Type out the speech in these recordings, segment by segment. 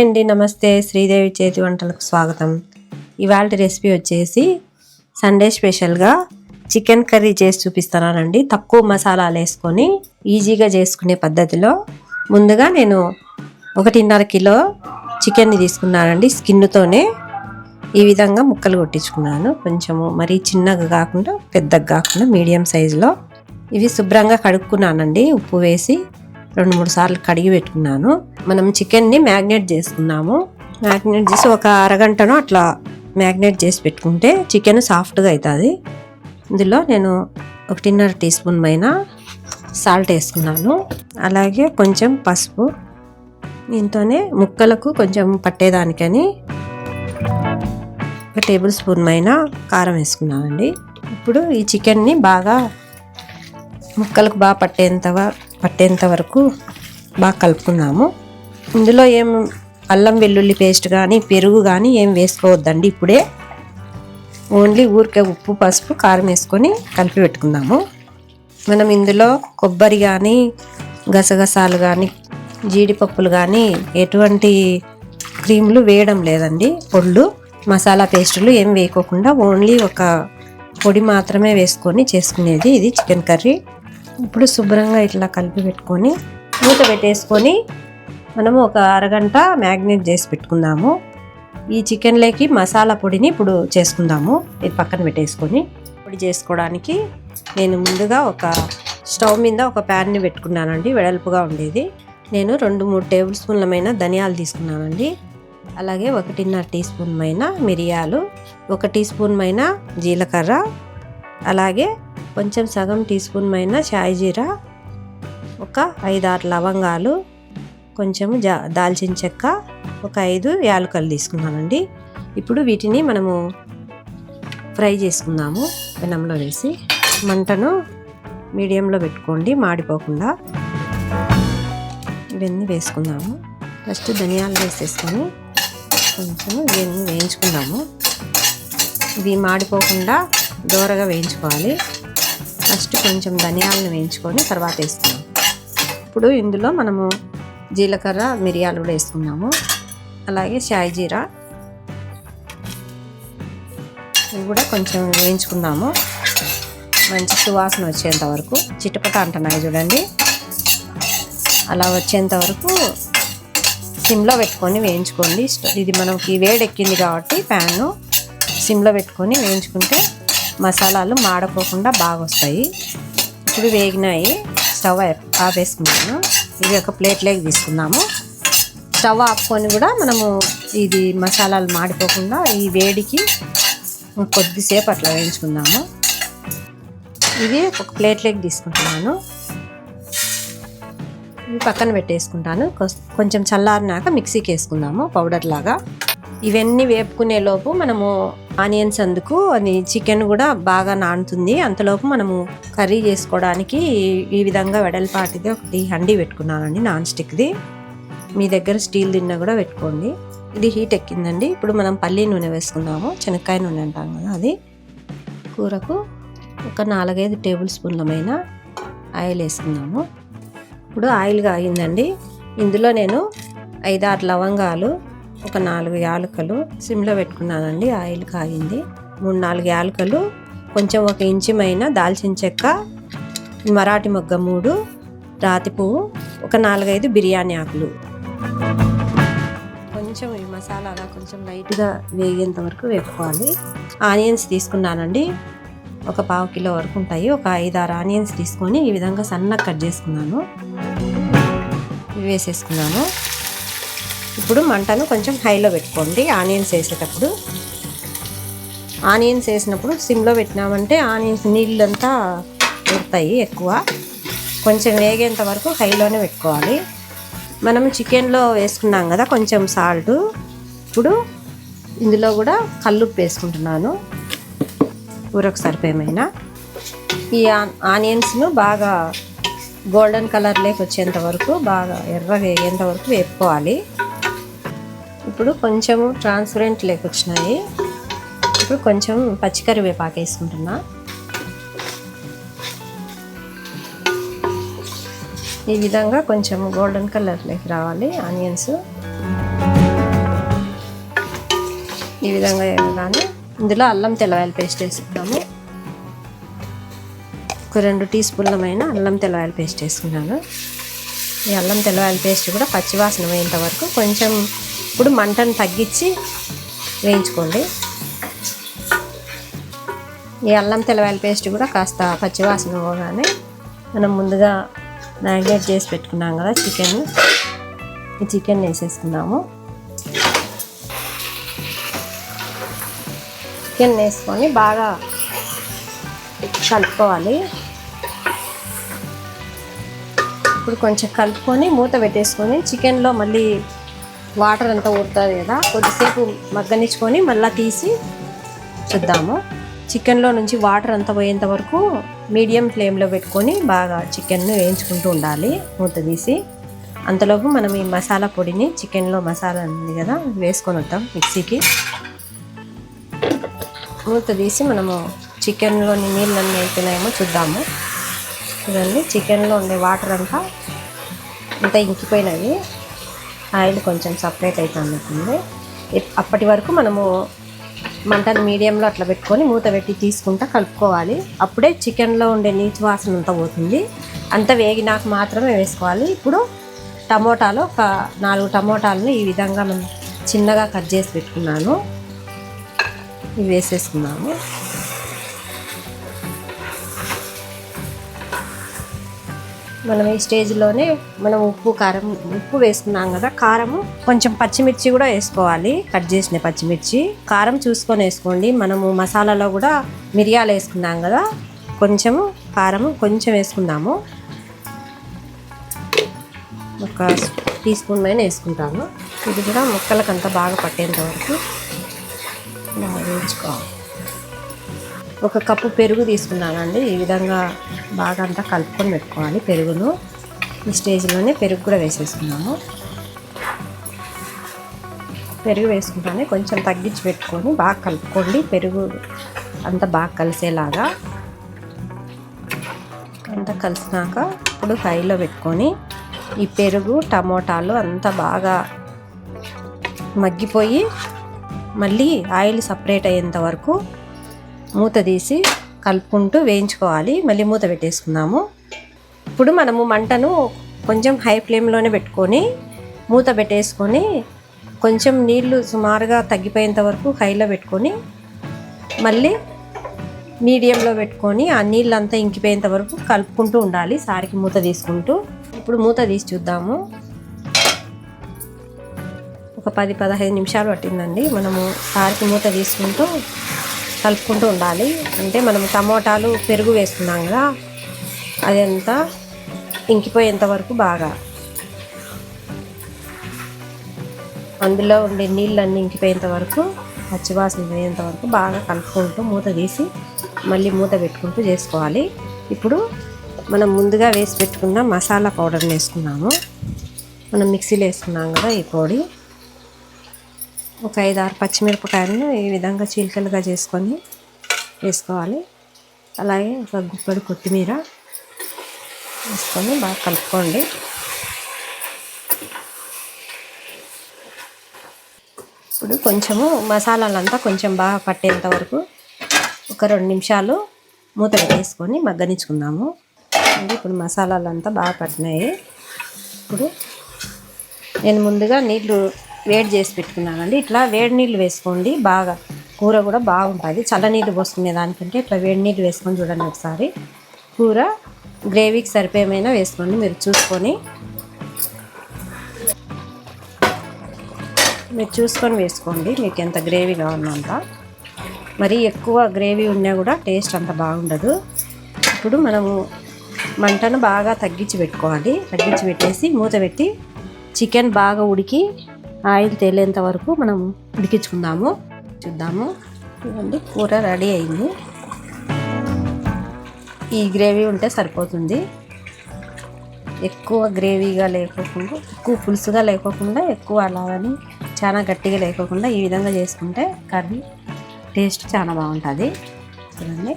అండి నమస్తే, శ్రీదేవి చేతి వంటలకు స్వాగతం. ఇవాళ రెసిపీ వచ్చేసి సండే స్పెషల్గా చికెన్ కర్రీ చేసి చూపిస్తున్నానండి. తక్కువ మసాలాలు వేసుకొని ఈజీగా చేసుకునే పద్ధతిలో. ముందుగా నేను 1.5 కిలో చికెన్ని తీసుకున్నానండి. స్కిన్తోనే ఈ విధంగా ముక్కలు కొట్టించుకున్నాను. కొంచెము మరీ చిన్నగా కాకుండా పెద్దగా కాకుండా మీడియం సైజులో. ఇవి శుభ్రంగా కడుక్కున్నానండి. ఉప్పు వేసి 2-3 సార్లు కడిగి పెట్టుకున్నాను. మనం చికెన్ని మ్యాగ్నేట్ చేసుకున్నాము. మ్యాగ్నేట్ చేసి ఒక అరగంటనో అట్లా మ్యాగ్నేట్ చేసి పెట్టుకుంటే చికెన్ సాఫ్ట్గా అవుతుంది. ఇందులో నేను 1.5 టీ స్పూన్ పైన సాల్ట్ వేసుకున్నాను. అలాగే కొంచెం పసుపు, దీంతోనే ముక్కలకు కొంచెం పట్టేదానికని 1 టేబుల్ స్పూన్ పైన కారం వేసుకున్నానండి. ఇప్పుడు ఈ చికెన్ని బాగా ముక్కలకు బాగా పట్టేంత వరకు బాగా కలుపుకున్నాము. ఇందులో ఏం అల్లం వెల్లుల్లి పేస్ట్ కానీ పెరుగు కానీ ఏం వేసుకోవద్దండి. ఇప్పుడే ఓన్లీ ఊరికే ఉప్పు పసుపు కారం వేసుకొని కలిపి పెట్టుకుందాము. మనం ఇందులో కొబ్బరి కానీ గసగసాలు కానీ జీడిపప్పులు కానీ ఎటువంటి క్రీములు వేయడం లేదండి. పొళ్ళు మసాలా పేస్టులు ఏం వేయకోకుండా ఓన్లీ ఒక పొడి మాత్రమే వేసుకొని చేసుకునేది ఇది చికెన్ కర్రీ. ఇప్పుడు శుభ్రంగా ఇట్లా కలిపి పెట్టుకొని మూత పెట్టేసుకొని మనము ఒక అరగంట మ్యాగ్నేట్ చేసి పెట్టుకుందాము. ఈ చికెన్లోకి మసాలా పొడిని ఇప్పుడు చేసుకుందాము. ఇది పక్కన పెట్టేసుకొని పొడి చేసుకోవడానికి నేను ముందుగా ఒక స్టవ్ మీద ఒక ప్యాన్ని పెట్టుకున్నానండి. వెడల్పుగా ఉండేది. నేను 2-3 టేబుల్ స్పూన్లమైన ధనియాలు తీసుకున్నానండి. అలాగే 1.5 టీ స్పూన్ పైన మిరియాలు, 1 టీ స్పూన్ పైన జీలకర్ర, అలాగే కొంచెం సగం టీ స్పూన్ పైన షాయి జీరా, ఒక 5-6 లవంగాలు, కొంచెము దాల్చిన చెక్క, ఒక 5 యాలకులు తీసుకున్నానండి. ఇప్పుడు వీటిని మనము ఫ్రై చేసుకుందాము. పెనంలో వేసి మంటను మీడియంలో పెట్టుకోండి, మాడిపోకుండా. ఇవన్నీ వేసుకుందాము. ఫస్ట్ ధనియాలు వేసేసుకొని కొంచెము ఇవన్నీ వేయించుకుందాము. ఇవి మాడిపోకుండా దోరగా వేయించుకోవాలి. ఫస్ట్ కొంచెం ధనియాలను వేయించుకొని తర్వాత వేసుకున్నాం. ఇప్పుడు ఇందులో మనము జీలకర్ర మిరియాలు కూడా వేసుకున్నాము. అలాగే షాయి జీరా ఇవి కూడా కొంచెం వేయించుకుందాము. మంచి సువాసన వచ్చేంత వరకు, చిటపట అంటున్నాయి చూడండి, అలా వచ్చేంత వరకు సిమ్లో పెట్టుకొని వేయించుకోండి. ఇది మనకి వేడెక్కింది కాబట్టి ప్యాను సిమ్లో పెట్టుకొని వేయించుకుంటే మసాలాలు మాడిపోకుండా బాగా వస్తాయి. ఇప్పుడు వేగినాయి. స్టవ్ ఆపేసుకున్నాను. ఇవి ఒక ప్లేట్లోకి తీసుకుందాము. స్టవ్ ఆపుకొని కూడా మనము ఇది మసాలాలు మాడిపోకుండా ఈ వేడికి కొద్దిసేపు అట్లా వేయించుకుందాము. ఇది ఒక ప్లేట్లోకి తీసుకుంటున్నాను. ఇవి పక్కన పెట్టేసుకుంటాను. కొంచెం చల్లారినాక మిక్సీకి వేసుకుందాము పౌడర్ లాగా. ఇవన్నీ వేపుకునే లోపు మనము ఆనియన్స్ అందుకు అది చికెన్ కూడా బాగా నానుతుంది. అంతలోపు మనము కర్రీ చేసుకోవడానికి ఈ విధంగా వెడల్పాటిది ఒకటి హండీ పెట్టుకున్నానండి, నాన్ స్టిక్ది. మీ దగ్గర స్టీల్ దిన్న కూడా పెట్టుకోండి. ఇది హీట్ ఎక్కిందండి. ఇప్పుడు మనం పల్లి నూనె వేసుకుందాము. శనక్కాయ నూనె అంటాం కదా అది. కూరకు ఒక 4-5 టేబుల్ స్పూన్లమైన ఆయిల్ వేసుకుందాము. ఇప్పుడు ఆయిల్ కాగిందండి. ఇందులో నేను 5-6 లవంగాలు, ఒక 4 యాలకులు సిమ్లో పెట్టుకున్నానండి. ఆయిల్ కాగింది. 3-4 యాలకులు, కొంచెం 1 ఇంచు మైన దాల్చిన చెక్క, మరాఠీ మొగ్గ 3, రాతి పువ్వు, ఒక 4-5 బిర్యానీ ఆకులు. కొంచెం ఈ మసాలా అలా కొంచెం లైట్గా వేగేంత వరకు వేపుకోవాలి. ఆనియన్స్ తీసుకున్నానండి. ఒక 1/2 కిలో వరకు ఉంటాయి. ఒక 5-6 ఆనియన్స్ తీసుకొని ఈ విధంగా సన్నగా కట్ చేసుకున్నాను. ఇవి వేసేసుకున్నాను. ఇప్పుడు మంటను కొంచెం హైలో పెట్టుకోండి ఆనియన్స్ వేసేటప్పుడు. ఆనియన్స్ వేసినప్పుడు సిమ్లో పెట్టినామంటే ఆనియన్స్ నీళ్ళంతా ఉడతాయి ఎక్కువ. కొంచెం వేగేంత వరకు హైలోనే పెట్టుకోవాలి. మనం చికెన్లో వేసుకున్నాం కదా కొంచెం సాల్ట్. ఇప్పుడు ఇందులో కూడా కల్లుప్పు వేసుకుంటున్నాను కూరకు సరిపోయేమైనా. ఈ ఆనియన్స్ను బాగా గోల్డెన్ కలర్లోకి వచ్చేంత వరకు, బాగా ఎర్రగా వేగేంత వరకు వేపుకోవాలి. ఇప్పుడు కొంచెము ట్రాన్స్పరెంట్ లేకొచ్చినాయి. ఇప్పుడు కొంచెం పచ్చికరివేపాకు వేసుకుంటున్నా. ఈ విధంగా కొంచెం గోల్డెన్ కలర్లోకి రావాలి ఆనియన్స్. ఈ విధంగా వేయగానే ఇందులో అల్లం తెల్లవాయల పేస్ట్ వేసుకున్నాము. ఒక 2 టీ స్పూన్లమైన అల్లం తెల్లవాయల పేస్ట్ వేసుకున్నాను. ఈ అల్లం తెల్లవాయల పేస్ట్ కూడా పచ్చివాసన పోయేంత వరకు కొంచెం ఇప్పుడు మంటను తగ్గించి వేయించుకోండి. ఈ అల్లం తెల్లవాయల పేస్ట్ కూడా కాస్త పచ్చివాసన పోగానే మనం ముందుగా మ్యారినేట్ చేసి పెట్టుకున్నాం కదా ఈ చికెన్ వేసేసుకున్నాము. చికెన్ వేసుకొని బాగా కలుపుకోవాలి. ఇప్పుడు కొంచెం కలుపుకొని మూత పెట్టేసుకొని చికెన్లో మళ్ళీ వాటర్ అంతా ఊరుతుంది కదా, కొద్దిసేపు మగ్గనిచ్చుకొని మళ్ళీ తీసి చూద్దాము. చికెన్లో నుంచి వాటర్ అంతా పోయేంత వరకు మీడియం ఫ్లేమ్లో పెట్టుకొని బాగా చికెన్ను వేయించుకుంటూ ఉండాలి మూత తీసి. అంతలోపు మనం ఈ మసాలా పొడిని, చికెన్లో మసాలా ఉంది కదా వేసుకొని వద్దాం మిక్సీకి. మూత తీసి మనము చికెన్లోని నీళ్ళన్నీ అయిపోయినాయేమో చూద్దాము. చూడండి, చికెన్లో ఉండే వాటర్ అంతా ఇంకిపోయినవి, ఆయిల్ కొంచెం సపరేట్ అవుతుంది. అప్పటి వరకు మనము మంటను మీడియంలో అట్లా పెట్టుకొని మూత పెట్టి తీసుకుంటా కలుపుకోవాలి. అప్పుడే చికెన్లో ఉండే నీచు వాసన అంతా పోతుంది. అంతా వేగినాక మాత్రమే వేసుకోవాలి. ఇప్పుడు టమోటాలు ఒక 4 టమోటాలను ఈ విధంగా మనం చిన్నగా కట్ చేసి పెట్టుకున్నాను. ఇవి వేసేసుకున్నాము. మనం ఈ స్టేజ్లోనే మనం ఉప్పు వేసుకున్నాం కదా, కారము కొంచెం పచ్చిమిర్చి కూడా వేసుకోవాలి. కట్ చేసిన పచ్చిమిర్చి కారం చూసుకొని వేసుకోండి. మనము మసాలాలో కూడా మిరియాలు వేసుకున్నాం కదా, కొంచెము కారము కొంచెం వేసుకుందాము. ఒక టీ స్పూన్ పైన వేసుకుంటాము. ఇది కూడా ముక్కలకంతా బాగా పట్టేంత వరకు వేయించుకోవాలి. 1 కప్పు పెరుగు తీసుకున్నానండి. ఈ విధంగా బాగా అంతా కలుపుకొని పెట్టుకోవాలి పెరుగును. ఈ స్టేజ్లోనే పెరుగు కూడా వేసేసుకున్నాము. పెరుగు వేసుకుంటానే కొంచెం తగ్గించి పెట్టుకొని బాగా కలుపుకోండి. పెరుగు అంతా బాగా కలిసేలాగా అంతా కలిసినాక ఇప్పుడు హైలో పెట్టుకొని ఈ పెరుగు టమోటాలు అంతా బాగా మగ్గిపోయి మళ్ళీ ఆయిల్ సపరేట్ అయ్యేంత వరకు మూత తీసి కలుపుకుంటూ వేయించుకోవాలి. మళ్ళీ మూత పెట్టేసుకుందాము. ఇప్పుడు మనము మంటను కొంచెం హై ఫ్లేమ్లోనే పెట్టుకొని మూత పెట్టేసుకొని కొంచెం నీళ్లు సుమారుగా తగ్గిపోయేంత వరకు హైలో పెట్టుకొని మళ్ళీ మీడియంలో పెట్టుకొని ఆ నీళ్ళంతా ఇంకిపోయేంత వరకు కలుపుకుంటూ ఉండాలి. సారికి మూత తీసుకుంటూ. ఇప్పుడు మూత తీసి చూద్దాము. ఒక 10-15 నిమిషాలు పట్టిందండి. మనము సారికి మూత తీసుకుంటూ కలుపుకుంటూ ఉండాలి. అంటే మనం టమోటాలు పెరుగు వేసుకున్నాం కదా, అదంతా ఇంకిపోయేంత వరకు బాగా అందులో ఉండే నీళ్ళన్నీ ఇంకిపోయేంత వరకు, పచ్చివాసన పోయేంత వరకు బాగా కలుపుకుంటూ మూత తీసి మళ్ళీ మూత పెట్టుకుంటూ చేసుకోవాలి. ఇప్పుడు మనం ముందుగా వేసి పెట్టుకున్న మసాలా పౌడర్ని వేసుకున్నాము. మనం మిక్సీలో వేసుకున్నాం కదా ఈ పొడి. ఒక 5-6 పచ్చిమిరపకాయలను ఈ విధంగా చీలికలుగా చేసుకొని వేసుకోవాలి. అలాగే ఒక గుప్పెడు కొత్తిమీర వేసుకొని బాగా కలుపుకోండి. ఇప్పుడు కొంచెము మసాలాలంతా కొంచెం బాగా పట్టేంత వరకు ఒక 2 నిమిషాలు మూత పెట్టేసుకొని మగ్గనిచ్చుకుందాము. ఇప్పుడు మసాలాలంతా బాగా పట్టినాయి. ఇప్పుడు నేను ముందుగా నీళ్లు వేడి చేసి పెట్టుకున్నానండి. ఇట్లా వేడి నీళ్ళు వేసుకోండి. బాగా కూర కూడా బాగుంటుంది. చల్ల నీళ్ళు పోసుకునే దానికంటే ఇట్లా వేడి నీళ్ళు వేసుకొని చూడండి ఒకసారి. కూర గ్రేవీకి సరిపోయేమైనా వేసుకోండి మీరు చూసుకొని. వేసుకోండి మీకు ఎంత గ్రేవీ కావాలంట. మరీ ఎక్కువ గ్రేవీ ఉన్నా కూడా టేస్ట్ అంత బాగుండదు. ఇప్పుడు మనము మంటను బాగా తగ్గించి పెట్టుకోవాలి. తగ్గించి పెట్టేసి మూత పెట్టి చికెన్ బాగా ఉడికి ఆయిల్ తేలేంత వరకు మనం ఉడికించుకుందాము. చూద్దాము. చూడండి, కూర రెడీ అయింది. ఈ గ్రేవీ ఉంటే సరిపోతుంది. ఎక్కువ గ్రేవీగా లేకోకుండా, ఎక్కువ పులుసుగా లేకోకుండా, ఎక్కువ అలాగని చాలా గట్టిగా లేకోకుండా ఈ విధంగా చేసుకుంటే కర్రీ టేస్ట్ చాలా బాగుంటుంది. చూడండి,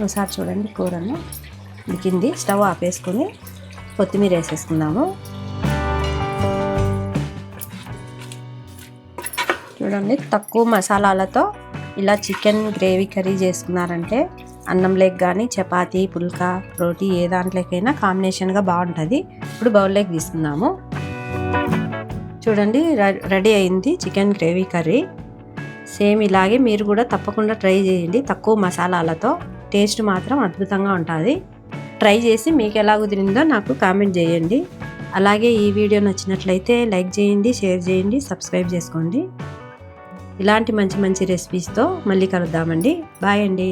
ఒకసారి చూడండి, కూరను ఉడికింది. స్టవ్ ఆపేసుకొని కొత్తిమీర వేసేసుకుందాము. చూడండి, తక్కువ మసాలాలతో ఇలా చికెన్ గ్రేవీ కర్రీ చేసుకున్నారంటే అన్నంలోకి కానీ చపాతీ, పుల్కా, రోటీ ఏ దాంట్లోకైనా కాంబినేషన్గా బాగుంటుంది. ఇప్పుడు బౌల్లోకి తీసుకుందాము. చూడండి, రెడీ అయింది చికెన్ గ్రేవీ కర్రీ. సేమ్ ఇలాగే మీరు కూడా తప్పకుండా ట్రై చేయండి. తక్కువ మసాలాలతో టేస్ట్ మాత్రం అద్భుతంగా ఉంటుంది. ట్రై చేసి మీకు ఎలా కుదిరిందో నాకు కామెంట్ చేయండి. అలాగే ఈ వీడియో నచ్చినట్లయితే లైక్ చేయండి, షేర్ చేయండి, సబ్స్క్రైబ్ చేసుకోండి. ఇలాంటి మంచి మంచి రెసిపీస్తో మళ్ళీ కలుద్దామండి. బాయ్ అండి.